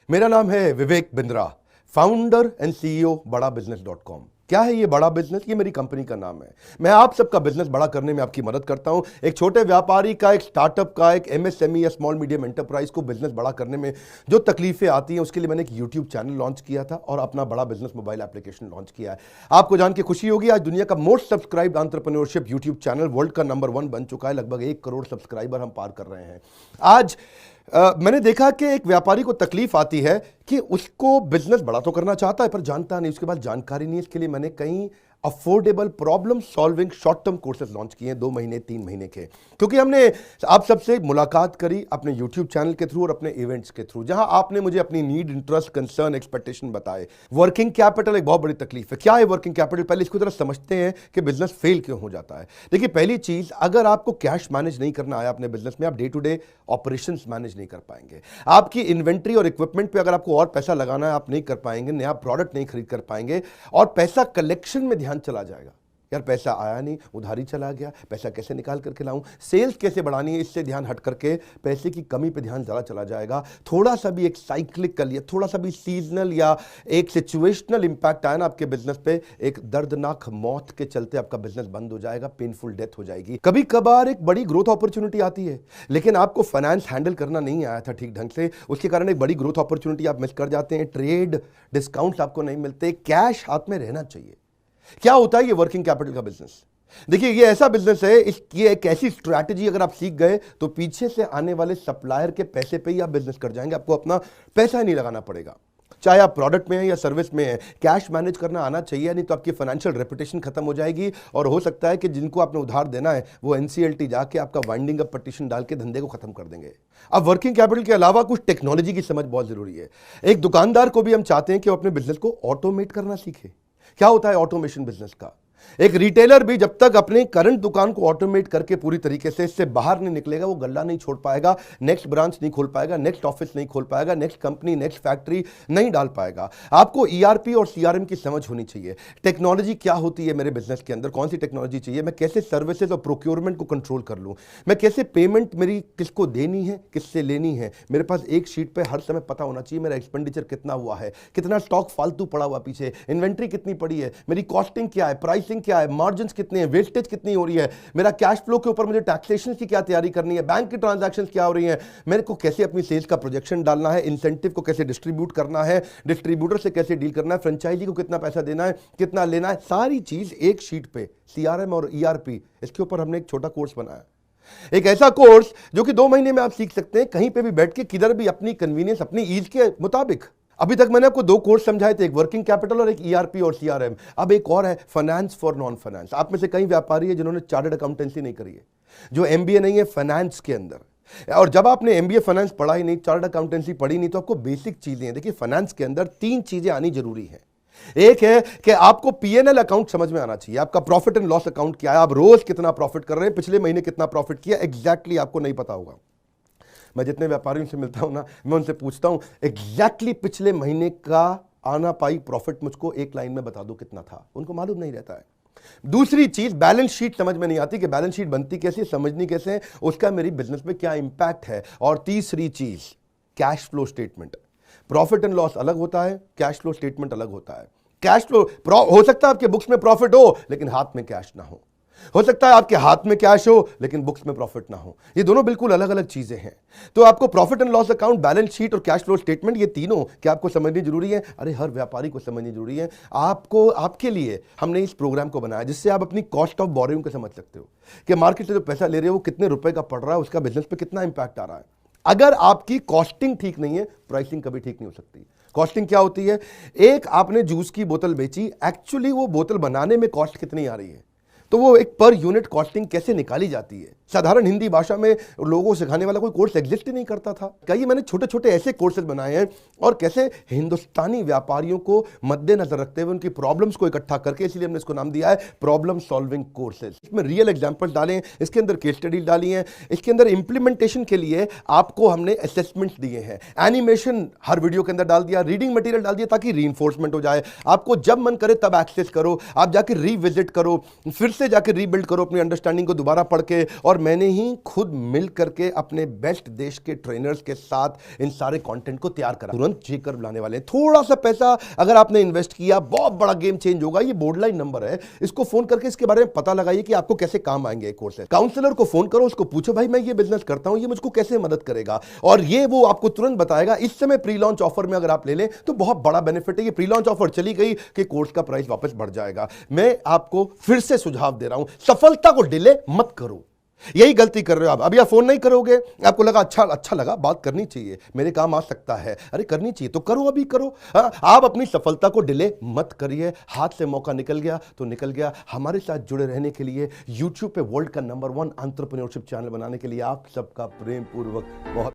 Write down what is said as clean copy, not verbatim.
मेरा नाम है Vivek Bindra, founder and CEO बड़ा बिजनेस .com। क्या है ये बड़ा बिजनेस? ये मेरी कंपनी का नाम है। मैं आप सबका बिजनेस बड़ा करने में आपकी मदद करता हूं। एक छोटे व्यापारी का, एक स्टार्टअप का, एक एमएसएमई या स्मॉल मीडियम एंटरप्राइज को बिजनेस बड़ा करने में जो तकलीफें आती हैं, उसके लिए मैंने एक यूट्यूब चैनल लॉन्च किया था और अपना बड़ा बिजनेस मोबाइल एप्लीकेशन लॉन्च किया है। आपको जान के खुशी होगी, आज दुनिया का most subscribed entrepreneurship YouTube channel world का नंबर 1 बन चुका है। लगभग 1 करोड़ सब्सक्राइबर हम पार कर रहे हैं आज। मैंने देखा कि एक व्यापारी को तकलीफ आती है कि उसको बिजनेस बड़ा तो करना चाहता है पर जानता नहीं, उसके बाद जानकारी नहीं। इसके लिए मैंने कई affordable problem solving short term courses launch किए हैं 2 महीने 3 महीने के, क्योंकि हमने आप सबसे मुलाकात करी अपने यूट्यूब चैनल के थ्रू और अपने इवेंट्स के थ्रू, जहां आपने मुझे अपनी नीड, इंटरेस्ट, कंसर्न, एक्सपेक्टेशन बताए। वर्किंग कैपिटल एक बहुत बड़ी तकलीफ है। क्या है वर्किंग कैपिटल? पहले इसको जरा समझते हैं कि बिजनेस फेल क्यों हो जाता है। देखिए, पहली चीज, अगर आपको कैश मैनेज नहीं करना आया अपने बिजनेस में, आप day to day operations manage नहीं कर पाएंगे। आपकी इन्वेंट्री और इक्विपमेंट पे अगर आपको और पैसा लगाना है, आप नहीं कर पाएंगे। नया प्रोडक्ट नहीं खरीद कर पाएंगे और पैसा कलेक्शन में ध्यान चला जाएगा। यार पैसा आया नहीं, उधारी चला गया, पैसा कैसे निकाल करके लाऊं, सेल्स कैसे बढ़ानी है, इससे ध्यान हट करके पैसे की कमी पे ध्यान ज़्यादा चला जाएगा। थोड़ा सा भी एक साइक्लिकल या थोड़ा सा भी सीजनल या एक सिचुएशनल इंपैक्ट आया ना आपके बिजनेस पे, एक दर्दनाक मौत के चलते आपका बिजनेस बंद हो जाएगा, पेनफुल डेथ हो जाएगी। कभी कभार एक बड़ी ग्रोथ अपॉर्चुनिटी आती है, लेकिन आपको फाइनेंस हैंडल करना नहीं आया था ठीक ढंग से, उसके कारण एक बड़ी ग्रोथ अपॉर्चुनिटी आप मिस कर जाते हैं। ट्रेड डिस्काउंट्स आपको नहीं मिलते, कैश हाथ में रहना चाहिए। क्या होता है ये वर्किंग कैपिटल का बिजनेस? देखिए, ये ऐसा बिजनेस है, ये एक ऐसी स्ट्रैटेजी अगर आप सीख गए तो पीछे से आने वाले सप्लायर के पैसे पे ही आप बिजनेस कर जाएंगे। आपको अपना पैसा ही नहीं लगाना पड़ेगा, चाहे आप प्रोडक्ट में है या सर्विस में है। कैश मैनेज करना आना चाहिए, नहीं तो आपकी फाइनेंशियल रेपुटेशन खत्म हो जाएगी और हो सकता है कि जिनको आपने उधार देना है वो एनसीएलटी जाके आपका वाइंडिंग अप पटिशन डाल के धंधे को खत्म कर देंगे। अब वर्किंग कैपिटल के अलावा कुछ टेक्नोलॉजी की समझ बहुत जरूरी है। एक दुकानदार को भी हम चाहते हैं कि वो अपने बिजनेस को ऑटोमेट करना सीखे। क्या होता है ऑटोमेशन बिजनेस का? एक रिटेलर भी जब तक अपने करंट दुकान को ऑटोमेट करके पूरी तरीके से इससे बाहर नहीं निकलेगा, वो गल्ला नहीं छोड़ पाएगा, नेक्स्ट ब्रांच नहीं खोल पाएगा, नेक्स्ट ऑफिस नहीं खोल पाएगा, नेक्स्ट कंपनी, नेक्स्ट फैक्ट्री नहीं डाल पाएगा। आपको ईआरपी और सीआरएम की समझ होनी चाहिए। टेक्नोलॉजी क्या होती है मेरे बिजनेस के अंदर, कौन सी टेक्नोलॉजी चाहिए, मैं कैसे सर्विसेज और प्रोक्योरमेंट को कंट्रोल कर लूं, मैं कैसे पेमेंट मेरी किसको देनी है, किससे लेनी है। मेरे पास एक शीट पे हर समय पता होना चाहिए मेरा एक्सपेंडिचर कितना हुआ है, कितना स्टॉक फालतू पड़ा हुआ पीछे, इन्वेंट्री कितनी पड़ी है, मेरी कॉस्टिंग क्या है, प्राइसिंग क्या है, मार्जिन कितने हैं, वेस्टेज कितनी हो रही है, मेरा कैश फ्लो के ऊपर मुझे टैक्सेशन की क्या तैयारी करनी है, बैंक की ट्रांजैक्शंस क्या हो रही हैं, मेरे को कैसे अपनी सेल्स का प्रोजेक्शन डालना है, इंसेंटिव को कैसे डिस्ट्रीब्यूट करना है, डिस्ट्रीब्यूटर से कैसे डील करना है, फ्रेंचाइजी को कितना पैसा देना है, कितना लेना है, सारी चीज एक शीट पे, सीआरएम और ईआरपी। इसके ऊपर हमने एक छोटा कोर्स बनाया, एक ऐसा कोर्स जो कि 2 महीने में आप सीख सकते हैं, कहीं पे भी बैठ के, किधर भी, अपनी कन्वीनियंस, अपनी ईज के मुताबिक। अभी तक मैंने आपको 2 कोर्स समझाए थे, एक वर्किंग कैपिटल और एक ईआरपी और सीआरएम। अब एक और है, फाइनेंस फॉर नॉन फाइनेंस। आप में से कई व्यापारी है जिन्होंने चार्टर्ड अकाउंटेंसी नहीं करी है, जो एमबीए नहीं है फाइनेंस के अंदर। और जब आपने एमबीए फाइनेंस पढ़ा ही नहीं, चार्टर्ड अकाउंटेंसी पढ़ी नहीं, तो आपको बेसिक चीजें हैं। देखिए, फाइनेंस के अंदर 3 चीजें आनी जरूरी है। एक है कि आपको पीएनएल अकाउंट समझ में आना चाहिए, आपका प्रॉफिट एंड लॉस अकाउंट क्या है, आप रोज कितना प्रॉफिट कर रहे हैं, पिछले महीने कितना प्रॉफिट किया, एग्जैक्टली आपको नहीं पता होगा। मैं जितने व्यापारियों से मिलता हूं ना, मैं उनसे पूछता हूं एग्जैक्टली पिछले महीने का आना पाई प्रॉफिट मुझको एक लाइन में बता दो कितना था, उनको मालूम नहीं रहता है। दूसरी चीज, बैलेंस शीट समझ में नहीं आती कि बैलेंस शीट बनती कैसे, समझनी कैसे है, उसका मेरी बिजनेस में क्या इंपैक्ट है। और तीसरी चीज, cash flow statement. Profit and loss अलग होता है, कैश फ्लो स्टेटमेंट अलग होता है। कैश फ्लो हो सकता है आपके बुक्स में प्रॉफिट हो लेकिन हाथ में कैश ना हो सकता है आपके हाथ में कैश हो लेकिन बुक्स में प्रॉफिट ना हो। ये दोनों बिल्कुल अलग अलग चीजें हैं। तो आपको profit and loss account, balance sheet और कैश फ्लो स्टेटमेंट, ये तीनों क्या आपको समझनी जरूरी है? अरे हर व्यापारी को समझनी जरूरी है। आपको, आपके लिए हमने इस प्रोग्राम को बनाया जिससे आप अपनी कॉस्ट ऑफ बोरोइंग को समझ सकते हो कि मार्केट से जो पैसा ले रहे हो वो कितने रुपए का पड़ रहा है, उसका बिजनेस पे कितना इंपैक्ट आ रहा है। अगर आपकी कॉस्टिंग ठीक नहीं है, प्राइसिंग कभी ठीक नहीं हो सकती। कॉस्टिंग क्या होती है? एक आपने जूस की बोतल बेची, एक्चुअली वो बोतल बनाने में कॉस्ट कितनी आ रही है, तो वो एक पर यूनिट कॉस्टिंग कैसे निकाली जाती है। साधारण हिंदी भाषा में लोगों को सिखाने वाला कोई कोर्स एग्जिस्ट ही नहीं करता था। कई मैंने छोटे छोटे ऐसे कोर्सेज बनाए हैं और कैसे हिंदुस्तानी व्यापारियों को मद्देनजर रखते हुए उनकी प्रॉब्लम्स को इकट्ठा करके, इसलिए हमने इसको नाम दिया है प्रॉब्लम सॉल्विंग कोर्सेज। इसमें रियल एग्जांपल्स डाले हैं, इसके अंदर केस स्टडीज डाली हैं, इसके अंदर इंप्लीमेंटेशन के लिए आपको हमने असेसमेंट्स दिए हैं, एनिमेशन हर वीडियो के अंदर डाल दिया, रीडिंग मटेरियल डाल दिया ताकि रीइंफोर्समेंट हो जाए। आपको जब मन करे तब एक्सेस करो, आप जाके रीविजिट करो, फिर से जाके रीबिल्ड करो अपनी अंडरस्टैंडिंग को दोबारा पढ़ के, और मैंने ही खुद मिल करके अपने बेस्ट देश के ट्रेनर्स के साथ इन सारे कंटेंट को तैयार करा। तुरंत जेकर बुलाने वाले हैं। थोड़ा सा पैसा अगर आपने इन्वेस्ट किया, बहुत बड़ा गेम चेंज होगा। ये बोर्डलाइन नंबर है, इसको फोन करके इसके बारे में पता लगाइए कि आपको कैसे काम आएंगे कोर्स है। काउंसलर को फोन करो, उसको पूछो भाई मैं ये बिजनेस करता हूं, ये मुझको कैसे मदद करेगा, और ये वो आपको तुरंत बताएगा। इस समय प्री लॉन्च ऑफर में अगर आप ले लें तो बहुत बड़ा बेनिफिट है। ये प्री लॉन्च ऑफर चली गई कि कोर्स का प्राइस वापस बढ़ जाएगा। मैं आपको फिर से सुझाव दे रहा हूं, सफलता को डिले मत करो। यही गलती कर रहे हो आप। अभी आप फोन नहीं करोगे, आपको लगा अच्छा लगा, बात करनी चाहिए, मेरे काम आ सकता है, अरे करनी चाहिए तो करो, अभी करो। आप अपनी सफलता को डिले मत करिए। हाथ से मौका निकल गया तो निकल गया। हमारे साथ जुड़े रहने के लिए, यूट्यूब पे वर्ल्ड का नंबर 1 एंटरप्रेन्योरशिप चैनल बनाने के लिए आप सबका प्रेम पूर्वक बहुत